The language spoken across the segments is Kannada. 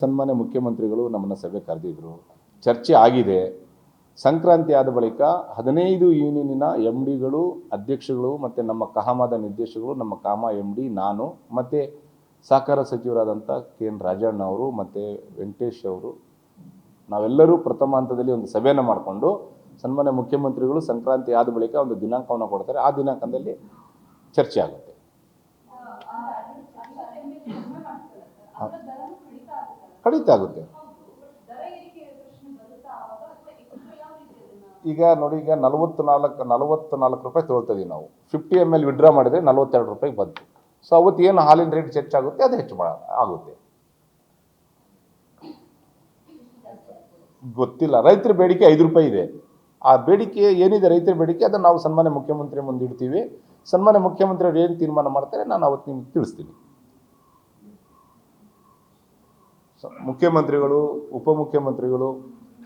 ಸನ್ಮಾನ್ಯ ಮುಖ್ಯಮಂತ್ರಿಗಳು ನಮ್ಮನ್ನು ಸಭೆ ಕರೆದಿದ್ರು, ಚರ್ಚೆ ಆಗಿದೆ. ಸಂಕ್ರಾಂತಿ ಆದ ಬಳಿಕ 15 ಯೂನಿಯನ್ನಿನ MDಗಳು, ಅಧ್ಯಕ್ಷಗಳು ಮತ್ತು ನಮ್ಮ ಕಹಾಮದ ನಿರ್ದೇಶಕರು, ನಮ್ಮ ಕಾಮ MD, ನಾನು ಮತ್ತು ಸಹಕಾರ ಸಚಿವರಾದಂಥ KN ರಾಜಣ್ಣ ಅವರು ಮತ್ತು ವೆಂಕಟೇಶ್ ಅವರು ನಾವೆಲ್ಲರೂ ಪ್ರಥಮ ಹಂತದಲ್ಲಿ ಒಂದು ಸಭೆಯನ್ನು ಮಾಡಿಕೊಂಡು ಸನ್ಮಾನ್ಯ ಮುಖ್ಯಮಂತ್ರಿಗಳು ಸಂಕ್ರಾಂತಿ ಆದ ಬಳಿಕ ಒಂದು ದಿನಾಂಕವನ್ನು ಕೊಡ್ತಾರೆ. ಆ ದಿನಾಂಕದಲ್ಲಿ ಚರ್ಚೆ ಆಗುತ್ತೆ. ಖಂಡಿತ ಆಗುತ್ತೆ. ಈಗ ನೋಡಿ, ಈಗ 44 ರೂಪಾಯಿ ತೊಗೊಳ್ತೀವಿ ನಾವು. 50 ml ವಿಡ್ರಾ ಮಾಡಿದರೆ 42 ರೂಪಾಯಿಗೆ ಬಂತು. ಸೊ ಅವತ್ತು ಏನು ಹಾಲಿನ ರೇಟ್ ಹೆಚ್ಚಾಗುತ್ತೆ ಅದು ಹೆಚ್ಚು ಆಗುತ್ತೆ. ಗೊತ್ತಿಲ್ಲ. ರೈತರ ಬೇಡಿಕೆ 5 ರೂಪಾಯಿ ಇದೆ. ಆ ಬೇಡಿಕೆ ಏನಿದೆ, ರೈತರ ಬೇಡಿಕೆ, ಅದನ್ನು ನಾವು ಸನ್ಮಾನ್ಯ ಮುಖ್ಯಮಂತ್ರಿ ಮುಂದೆ ಇಡ್ತೀವಿ. ಸನ್ಮಾನ್ಯ ಮುಖ್ಯಮಂತ್ರಿಯವರು ಏನು ತೀರ್ಮಾನ ಮಾಡ್ತಾರೆ ನಾನು ಅವತ್ತು ನಿಮ್ಗೆ ತಿಳಿಸ್ತೀನಿ. ಮುಖ್ಯಮಂತ್ರಿಗಳು, ಉಪಮುಖ್ಯಮಂತ್ರಿಗಳು,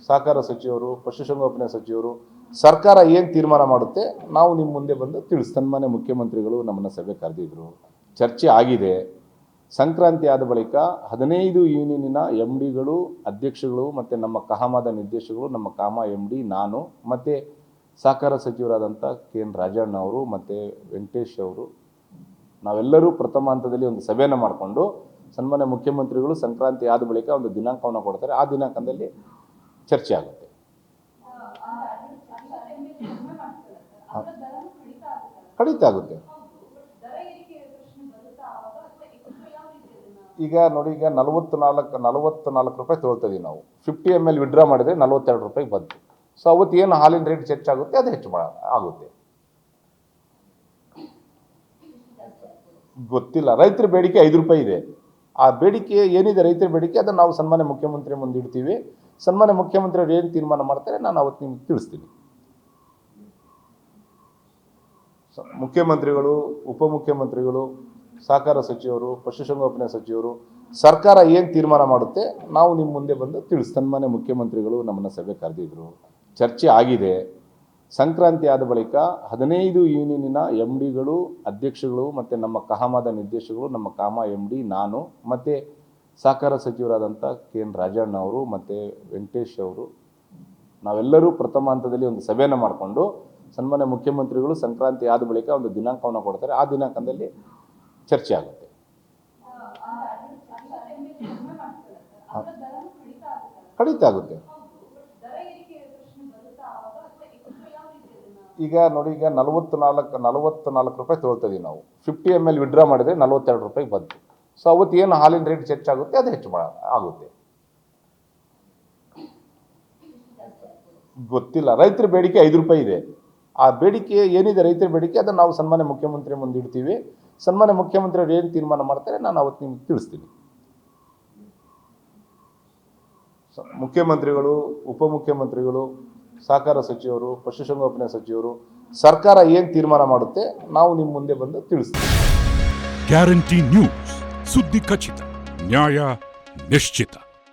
ಸಹಕಾರ ಸಚಿವರು, ಪಶುಸಂಗೋಪನೆ ಸಚಿವರು, ಸರ್ಕಾರ ಏನು ತೀರ್ಮಾನ ಮಾಡುತ್ತೆ ನಾವು ನಿಮ್ಮ ಮುಂದೆ ಬಂದು ಸನ್ಮಾನ್ಯ ಮುಖ್ಯಮಂತ್ರಿಗಳು ನಮ್ಮನ್ನು ಸಭೆ ಕರೆದಿದ್ರು, ಚರ್ಚೆ ಆಗಿದೆ. ಸಂಕ್ರಾಂತಿ ಆದ ಬಳಿಕ 15 ಯೂನಿಯನ್ನಿನ MDಗಳು, ಅಧ್ಯಕ್ಷಗಳು ಮತ್ತು ನಮ್ಮ ಕಹಾಮದ ನಿರ್ದೇಶಕರು, ನಮ್ಮ ಕಾಮ MD, ನಾನು ಮತ್ತು ಸಹಕಾರ ಸಚಿವರಾದಂಥ KN ರಾಜಣ್ಣ ಅವರು ಮತ್ತು ವೆಂಕಟೇಶ್ ಅವರು ನಾವೆಲ್ಲರೂ ಪ್ರಥಮ ಹಂತದಲ್ಲಿ ಒಂದು ಸಭೆಯನ್ನು ಮಾಡಿಕೊಂಡು ಸನ್ಮಾನ್ಯ ಮುಖ್ಯಮಂತ್ರಿಗಳು ಸಂಕ್ರಾಂತಿ ಆದ ಬಳಿಕ ಒಂದು ದಿನಾಂಕವನ್ನು ಕೊಡ್ತಾರೆ. ಆ ದಿನಾಂಕದಲ್ಲಿ ಚರ್ಚೆ ಆಗುತ್ತೆ. ಖಂಡಿತ ಆಗುತ್ತೆ. ಈಗ ನೋಡಿ, ಈಗ 44 ರೂಪಾಯಿ ತೊಗೊಳ್ತೀವಿ ನಾವು. 50 ml ವಿಡ್ರಾ ಮಾಡಿದರೆ 42 ರೂಪಾಯಿಗೆ ಬಂತು. ಸೊ ಅವತ್ತು ಏನು ಹಾಲಿನ ರೇಟ್ ಹೆಚ್ಚಾಗುತ್ತೆ ಅದು ಹೆಚ್ಚು ಆಗುತ್ತೆ. ಗೊತ್ತಿಲ್ಲ. ರೈತರ ಬೇಡಿಕೆ 5 ರೂಪಾಯಿ ಇದೆ. ಆ ಬೇಡಿಕೆ ಏನಿದೆ, ರೈತರ ಬೇಡಿಕೆ, ಅದನ್ನು ನಾವು ಸನ್ಮಾನ್ಯ ಮುಖ್ಯಮಂತ್ರಿ ಮುಂದೆ ಇಡ್ತೀವಿ. ಸನ್ಮಾನ್ಯ ಮುಖ್ಯಮಂತ್ರಿಯವರು ಏನು ತೀರ್ಮಾನ ಮಾಡ್ತಾರೆ ನಾನು ಅವತ್ತು ನಿಮ್ಗೆ ತಿಳಿಸ್ತೀನಿ. ಮುಖ್ಯಮಂತ್ರಿಗಳು, ಉಪಮುಖ್ಯಮಂತ್ರಿಗಳು, ಸಹಕಾರ ಸಚಿವರು, ಪಶುಸಂಗೋಪನೆ ಸಚಿವರು, ಸರ್ಕಾರ ಏನು ತೀರ್ಮಾನ ಮಾಡುತ್ತೆ ನಾವು ನಿಮ್ಮ ಮುಂದೆ ಬಂದು ಸನ್ಮಾನ್ಯ ಮುಖ್ಯಮಂತ್ರಿಗಳು ನಮ್ಮನ್ನು ಸಭೆ ಕರೆದಿದ್ರು, ಚರ್ಚೆ ಆಗಿದೆ. ಸಂಕ್ರಾಂತಿ ಆದ ಬಳಿಕ 15 ಯೂನಿಯನ್ನಿನ MDಗಳು, ಅಧ್ಯಕ್ಷಗಳು ಮತ್ತು ನಮ್ಮ ಕಹಾಮದ ನಿರ್ದೇಶಕರು, ನಮ್ಮ ಕಾಮ MD, ನಾನು ಮತ್ತು ಸಹಕಾರ ಸಚಿವರಾದಂಥ KN ರಾಜಣ್ಣ ಅವರು ಮತ್ತು ವೆಂಕಟೇಶ್ ಅವರು ನಾವೆಲ್ಲರೂ ಪ್ರಥಮ ಹಂತದಲ್ಲಿ ಒಂದು ಸಭೆಯನ್ನು ಮಾಡಿಕೊಂಡು ಸನ್ಮಾನ್ಯ ಮುಖ್ಯಮಂತ್ರಿಗಳು ಸಂಕ್ರಾಂತಿ ಆದ ಬಳಿಕ ಒಂದು ದಿನಾಂಕವನ್ನು ಕೊಡ್ತಾರೆ. ಆ ದಿನಾಂಕದಲ್ಲಿ ಚರ್ಚೆ ಆಗುತ್ತೆ. ಖಂಡಿತ ಆಗುತ್ತೆ. ಈಗ ನೋಡಿ, ಈಗ 44 ರೂಪಾಯಿ ತೊಗೊಳ್ತೀವಿ ನಾವು. 50 ml ವಿಡ್ರಾ ಮಾಡಿದರೆ 42 ರೂಪಾಯಿಗೆ ಬಂತು. ಸೊ ಅವತ್ತು ಏನು ಹಾಲಿನ ರೇಟ್ ಹೆಚ್ಚಾಗುತ್ತೆ ಅದು ಹೆಚ್ಚು ಆಗುತ್ತೆ. ಗೊತ್ತಿಲ್ಲ. ರೈತರ ಬೇಡಿಕೆ 5 ರೂಪಾಯಿ ಇದೆ. ಆ ಬೇಡಿಕೆ ಏನಿದೆ, ರೈತರ ಬೇಡಿಕೆ, ಅದನ್ನು ನಾವು ಸನ್ಮಾನ್ಯ ಮುಖ್ಯಮಂತ್ರಿ ಮುಂದೆ ಇಡ್ತೀವಿ. ಸನ್ಮಾನ್ಯ ಮುಖ್ಯಮಂತ್ರಿಯವರು ಏನು ತೀರ್ಮಾನ ಮಾಡ್ತಾರೆ ನಾನು ಅವತ್ತು ನಿಮ್ಗೆ ತಿಳಿಸ್ತೀನಿ. ಮುಖ್ಯಮಂತ್ರಿಗಳು, ಉಪಮುಖ್ಯಮಂತ್ರಿಗಳು, ಸಹಕಾರ ಸಚಿವರು, ಪಶುಸಂಗೋಪನೆ ಸಚಿವರು, ಸರ್ಕಾರ ಏನು ತೀರ್ಮಾನ ಮಾಡುತ್ತೆ ನಾವು ನಿಮ್ಮ ಮುಂದೆ ಬಂದು ತಿಳಿಸ್ತೀವಿ. ಗ್ಯಾರಂಟಿ ನ್ಯೂಸ್, ಸುದ್ದಿ ಖಚಿತ, ನ್ಯಾಯ ನಿಶ್ಚಿತ.